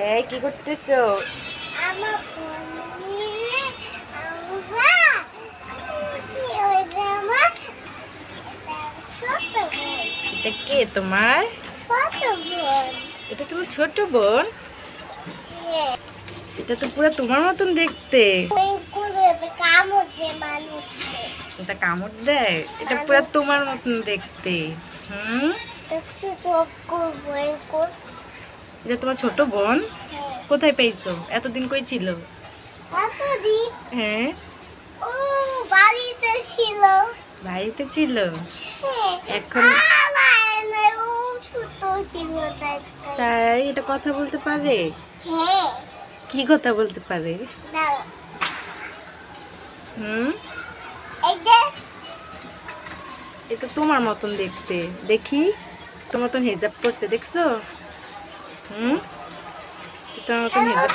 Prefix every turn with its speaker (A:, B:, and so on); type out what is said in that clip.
A: এই কি করতেছো?
B: আমার ফোন নিয়ে আমরা ওই যে আমার ছোট বোন
A: এটা কে তোমার?
B: ছোট বোন
A: এটা তোমার ছোট বোন?
B: হ্যাঁ
A: এটা তো পুরো তোমার মতন দেখতে।
B: ওই করে কামড় দিয়ে মানুষকে
A: এটা কামড় দেয়? এটা পুরো তোমার মতন দেখতে। হুম,
B: একটু টপ করবো
A: এটা তোমার ছোট বোন?
B: হ্যাঁ
A: কোথায় পেয়েছো? এতদিন কই ছিল?
B: এতদিন
A: হ্যাঁ,
B: ও বাড়িতে ছিল
A: বাড়িতে ছিল।
B: হ্যাঁ
A: এখন
B: আমার ও ছোট ছিল দেখতে
A: তাই এটা কথা বলতে পারে?
B: হ্যাঁ
A: কি কথা বলতে পারে?
B: দাও
A: হুম,
B: এই যে
A: এটা তোমার মতন দেখতে। দেখি, তোমার মতন হিজাব করছে দেখছো? হুম, তোমার মতন হিজাব